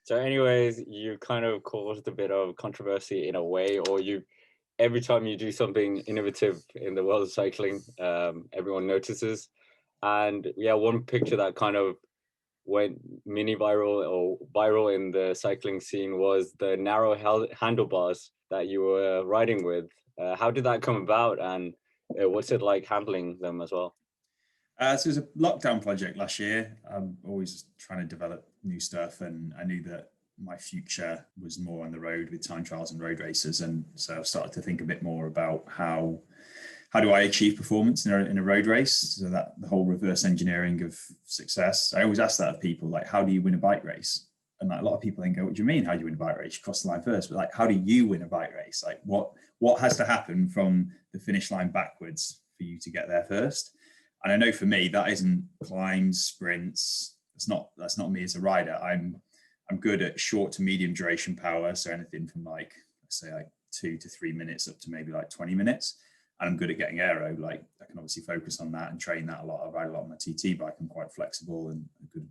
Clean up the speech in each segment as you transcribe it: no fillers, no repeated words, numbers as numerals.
So anyways, you kind of caused a bit of controversy in a way, or you every time you do something innovative in the world of cycling, everyone notices. And yeah, one picture that kind of went mini viral or viral in the cycling scene was the narrow handlebars that you were riding with. How did that come about, and what's it like handling them as well? So it was a lockdown project last year. I'm always trying to develop new stuff, and I knew that my future was more on the road with time trials and road races, and so I started to think a bit more about how do I achieve performance in a road race. So that the whole reverse engineering of success. I always ask that of people, like, how do you win a bike race? And like a lot of people then go, what do you mean? How do you win a bike race? You cross the line first, but like, how do you win a bike race? Like, what has to happen from the finish line backwards for you to get there first? And I know for me, that isn't climbs, sprints. That's not me as a rider. I'm good at short to medium duration power. So anything from like, let's say like 2 to 3 minutes up to maybe like 20 minutes. And I'm good at getting aero. Like I can obviously focus on that and train that a lot. I ride a lot on my TT bike. I'm quite flexible and a good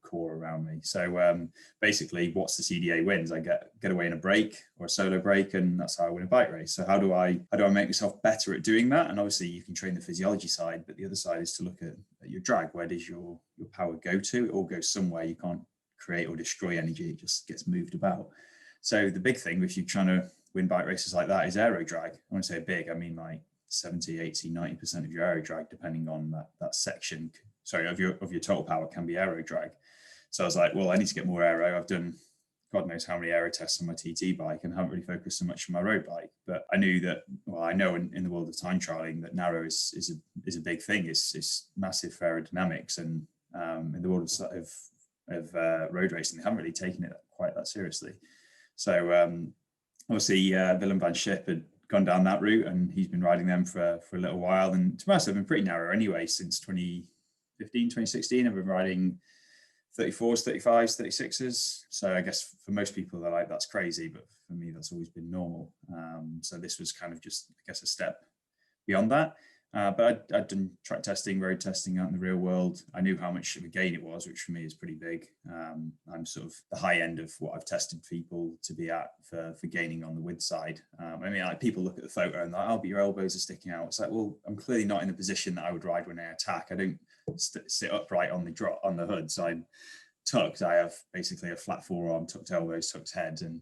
core around me. So basically, what's the CDA wins? I get away in a break or a solo break, and that's how I win a bike race. So how do I make myself better at doing that? And obviously, you can train the physiology side, but the other side is to look at your drag. Where does your power go to? It all goes somewhere. You can't create or destroy energy. It just gets moved about. So the big thing if you're trying to win bike races like that is aero drag. I want to say big, I mean like 70, 80, 90% of your aero drag, depending on that section, of your total power can be aero drag. So I was like, well, I need to get more aero. I've done God knows how many aero tests on my TT bike and haven't really focused so much on my road bike. But I knew that, well, I know in the world of time trialing that narrow is a big thing. It's massive for aerodynamics. And in the world of road racing, they haven't really taken it quite that seriously. So obviously, Willem van Schip had gone down that route, and he's been riding them for a little while. And to be honest, I've been pretty narrow anyway since 2015, 2016. I've been riding 34s, 35s, 36s. So I guess for most people, they're like, that's crazy. But for me, that's always been normal. So this was kind of just, I guess, a step beyond that. But I'd done track testing, road testing out in the real world. I knew how much of a gain it was, which for me is pretty big. I'm sort of the high end of what I've tested people to be at for gaining on the width side. I mean, like people look at the photo and like, oh, but your elbows are sticking out. It's like, well, I'm clearly not in the position that I would ride when I attack. I don't sit upright on the hood. So I'm tucked. I have basically a flat forearm, tucked elbows, tucked head, and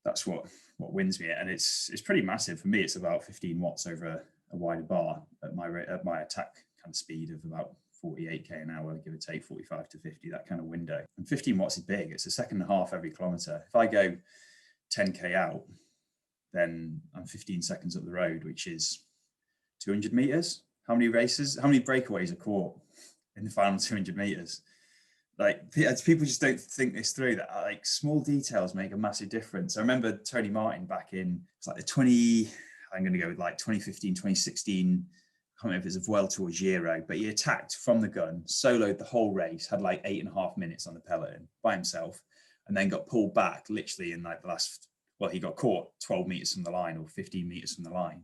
that's what wins me. And it's pretty massive for me. It's about 15 watts over a wider bar at my attack kind of speed of about 48k an hour, give or take 45 to 50, that kind of window. And 15 watts is big. It's a second and a half every kilometer. If I go 10k out, then I'm 15 seconds up the road, which is 200 meters. How many breakaways are caught in the final 200 meters? Like people just don't think this through, that like small details make a massive difference. I remember Tony Martin back in, it's like I'm going to go with like 2015, 2016. I can't remember if it's a Vuelta or Giro, but he attacked from the gun, soloed the whole race, had like 8.5 minutes on the peloton by himself, and then got pulled back literally in like the last, well, he got caught 12 meters from the line or 15 meters from the line.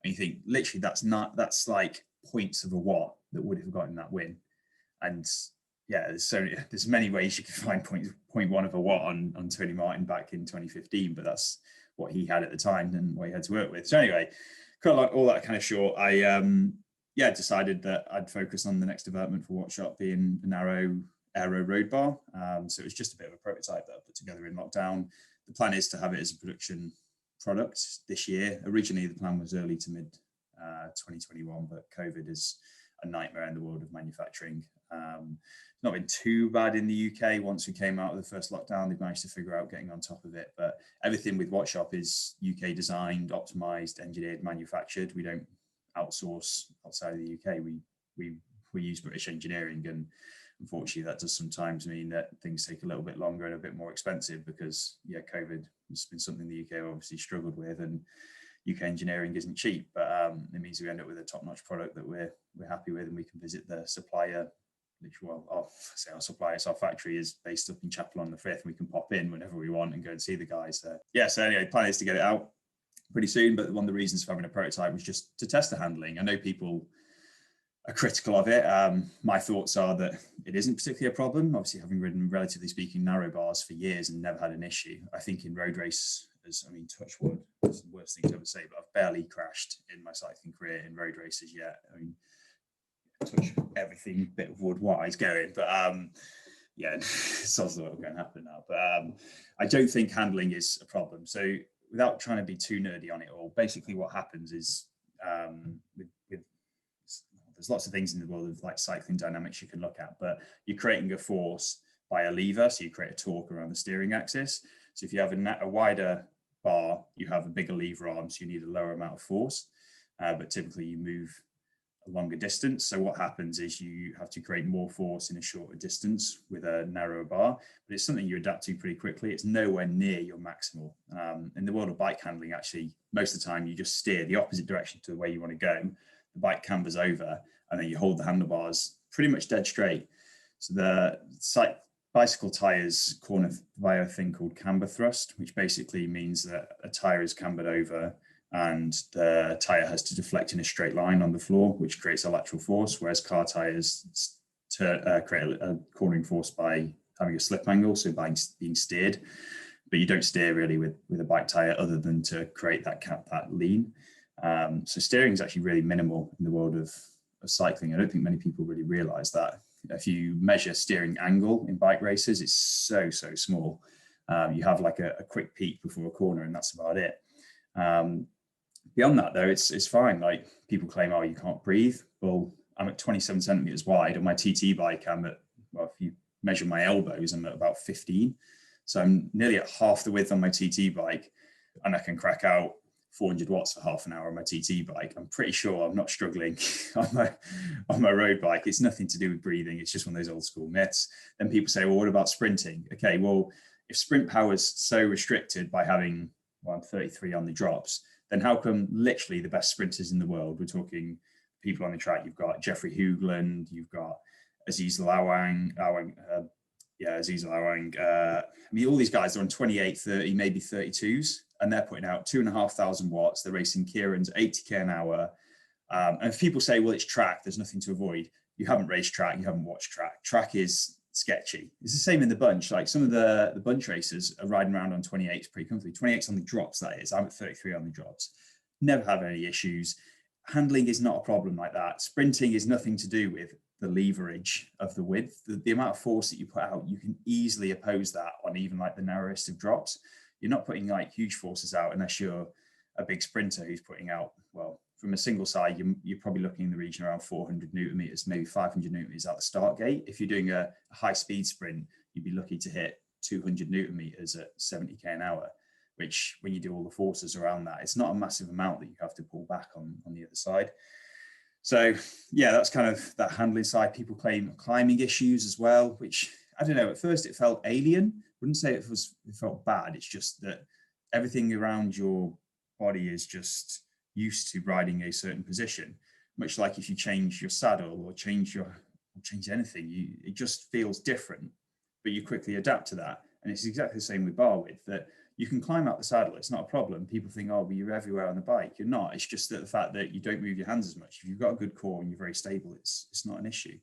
And you think literally that's like points of a watt that would have gotten that win. And yeah, there's many ways you can find 0.1 of a watt on Tony Martin back in 2015, but that's what he had at the time and what he had to work with. So anyway, cut all that kind of short, I decided that I'd focus on the next development for Watchshop being a narrow aero road bar. So it was just a bit of a prototype that I put together in lockdown. The plan is to have it as a production product this year. Originally, the plan was early to mid 2021, but COVID is a nightmare in the world of manufacturing. It's not been too bad in the UK. Once we came out of the first lockdown, they've managed to figure out getting on top of it. But everything with Watchshop is UK designed, optimized, engineered, manufactured. We don't outsource outside of the UK. We use British engineering, and unfortunately, that does sometimes mean that things take a little bit longer and a bit more expensive because, COVID has been something the UK obviously struggled with, and UK engineering isn't cheap. But it means we end up with a top-notch product that we're happy with, and we can visit the supplier. Our supplier, our factory is based up in Chapel on the Frith. We can pop in whenever we want and go and see the guys. So anyway, the plan is to get it out pretty soon. But one of the reasons for having a prototype was just to test the handling. I know people are critical of it. My thoughts are that it isn't particularly a problem. Obviously, having ridden, relatively speaking, narrow bars for years and never had an issue. I think in road race, touch wood, it's the worst thing to ever say, but I've barely crashed in my cycling career in road races yet. I mean, touch everything bit of wood wise going, but yeah, it's also what's going to happen now. But I don't think handling is a problem. So without trying to be too nerdy on it all, basically what happens is with there's lots of things in the world of like cycling dynamics you can look at, but you're creating a force by a lever, so you create a torque around the steering axis. So if you have a wider bar, you have a bigger lever arm, so you need a lower amount of force, but typically you move a longer distance. So what happens is you have to create more force in a shorter distance with a narrower bar, but it's something you adapt to pretty quickly. It's nowhere near your maximal. In the world of bike handling, actually, most of the time you just steer the opposite direction to the way you want to go. The bike cambers over, and then you hold the handlebars pretty much dead straight. So the bicycle tires corner via a thing called camber thrust, which basically means that a tire is cambered over and the tire has to deflect in a straight line on the floor, which creates a lateral force, whereas car tires create a cornering force by having a slip angle, so by being steered. But you don't steer really with a bike tire other than to create that lean. So steering is actually really minimal in the world of cycling. I don't think many people really realize that. If you measure steering angle in bike races, it's so small. You have like a quick peak before a corner, and that's about it. Beyond that, though, it's fine. Like people claim, oh, you can't breathe. Well, I'm at 27 centimeters wide. On my TT bike, if you measure my elbows, I'm at about 15. So I'm nearly at half the width on my TT bike, and I can crack out 400 watts for half an hour on my TT bike. I'm pretty sure I'm not struggling on my road bike. It's nothing to do with breathing. It's just one of those old school myths. Then people say, well, what about sprinting? Okay, well, if sprint power is so restricted by having, I'm 33 on the drops, then how come literally the best sprinters in the world, we're talking people on the track, you've got Jeffrey Hoogland, you've got Aziz Lawang, all these guys are on 28, 30, maybe 32s, and they're putting out 2,500 watts. They're racing Kieran's 80k an hour. And if people say, well, it's track, there's nothing to avoid. You haven't raced track, you haven't watched track. Track is sketchy. It's the same in the bunch. Like some of the bunch racers are riding around on 28s pretty comfortably. 28s on the drops, that is. I'm at 33 on the drops. Never have any issues. Handling is not a problem like that. Sprinting is nothing to do with the leverage of the width. The amount of force that you put out, you can easily oppose that on even like the narrowest of drops. You're not putting like huge forces out unless you're a big sprinter who's putting out, well, from a single side, you're probably looking in the region around 400 Newton meters, maybe 500 Newton meters at the start gate. If you're doing a high speed sprint, you'd be lucky to hit 200 Newton meters at 70k an hour, which when you do all the forces around that, it's not a massive amount that you have to pull back on the other side. So yeah, that's kind of that handling side. People claim climbing issues as well, which I don't know, at first it felt alien. I wouldn't say it felt bad. It's just that everything around your body is just used to riding a certain position, much like if you change your saddle or change anything, it just feels different, but you quickly adapt to that. And it's exactly the same with bar width, that you can climb out the saddle. It's not a problem. People think, oh, but you're everywhere on the bike. You're not. It's just that the fact that you don't move your hands as much. If you've got a good core and you're very stable, it's not an issue.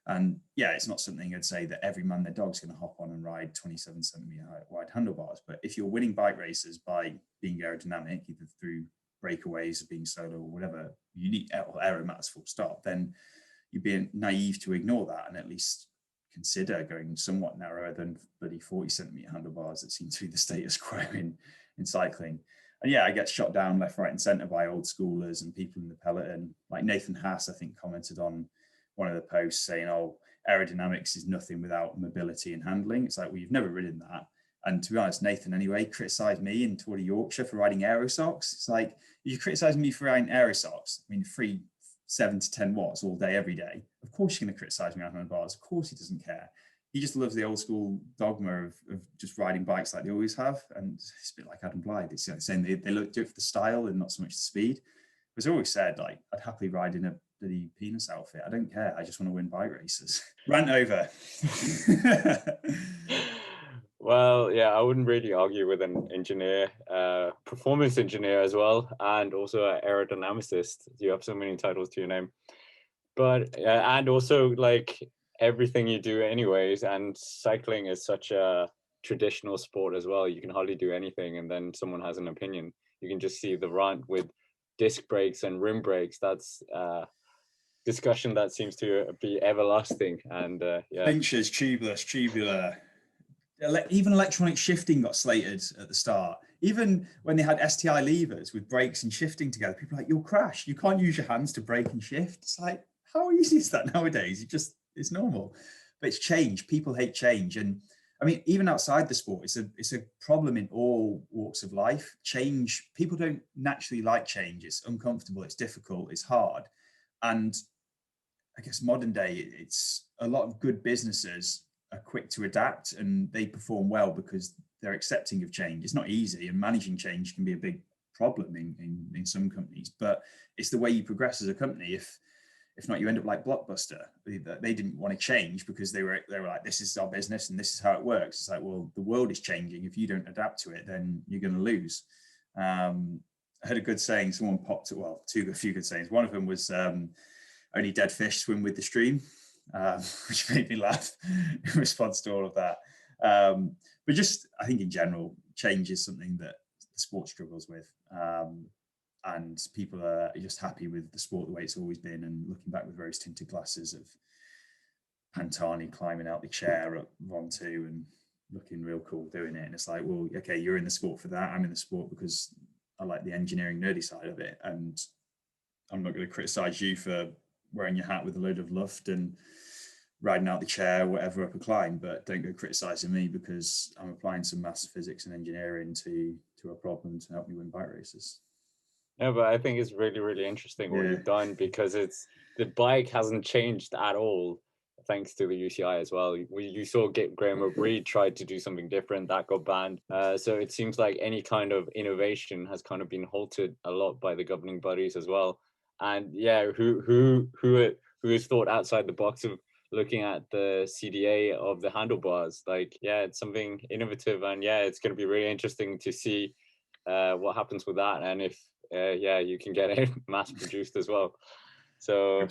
And yeah, it's not something I'd say that every man their dog's going to hop on and ride 27 centimeter wide handlebars. But if you're winning bike races by being aerodynamic, either through breakaways or being solo or whatever, unique aero matters full stop, then you'd be naive to ignore that and at least consider going somewhat narrower than bloody 40 centimeter handlebars that seem to be the status quo in cycling. And yeah, I get shot down left, right, and center by old schoolers and people in the peloton. Like Nathan Haas, I think, commented on one of the posts saying, oh, aerodynamics is nothing without mobility and handling. It's like, well, you've never ridden that. And to be honest, Nathan, anyway, criticised me in Tour de Yorkshire for riding aero socks. It's like, you criticise me for riding aero socks. I mean, 7 to 10 watts all day, every day. Of course you're going to criticise me on handlebars. Of course he doesn't care. He just loves the old school dogma of just riding bikes like they always have. And it's a bit like Adam Blythe. It's saying they do it for the style and not so much the speed. As I always said, like, I'd happily ride in a bloody penis outfit. I don't care. I just want to win bike races. Rant over. Well, yeah, I wouldn't really argue with an engineer, performance engineer as well, and also an aerodynamicist. You have so many titles to your name. But and also like everything you do anyways, and cycling is such a traditional sport as well. You can hardly do anything and then someone has an opinion. You can just see the rant with disc brakes and rim brakes. That's discussion that seems to be everlasting. And yeah. Pinchers, tubeless, tubular. Even electronic shifting got slated at the start. Even when they had STI levers with brakes and shifting together, people are like, you'll crash. You can't use your hands to brake and shift. It's like, how easy is that nowadays? It's normal. But it's change. People hate change. And I mean, even outside the sport, it's a problem in all walks of life. Change, people don't naturally like change. It's uncomfortable, it's difficult, it's hard. And I guess modern day, it's a lot of good businesses are quick to adapt and they perform well because they're accepting of change. It's not easy, and managing change can be a big problem in some companies, but it's the way you progress as a company. If not, you end up like Blockbuster. They didn't want to change because they were like, this is our business and this is how it works. It's like, well, the world is changing. If you don't adapt to it, then you're going to lose. I heard a good saying. Someone popped it. Well, a few good sayings. One of them was, only dead fish swim with the stream, which made me laugh in response to all of that. But just, I think in general, change is something that the sport struggles with. And people are just happy with the sport the way it's always been, and looking back with rose tinted glasses of Pantani climbing out the chair at Ron 2 and looking real cool doing it. And it's like, well, okay, you're in the sport for that. I'm in the sport because I like the engineering nerdy side of it. And I'm not going to criticize you for wearing your hat with a load of luft and riding out the chair, whatever, up a climb, but don't go criticizing me because I'm applying some maths, physics and engineering to a problem to help me win bike races. Yeah, but I think it's really, really interesting what you've done, because it's the bike hasn't changed at all thanks to the UCI as well. You saw Graham O'Brien tried to do something different that got banned. So it seems like any kind of innovation has kind of been halted a lot by the governing bodies as well. And yeah, who has thought outside the box of looking at the CDA of the handlebars? Like, yeah, it's something innovative, and yeah, it's going to be really interesting to see what happens with that, and if yeah, you can get it mass produced as well. So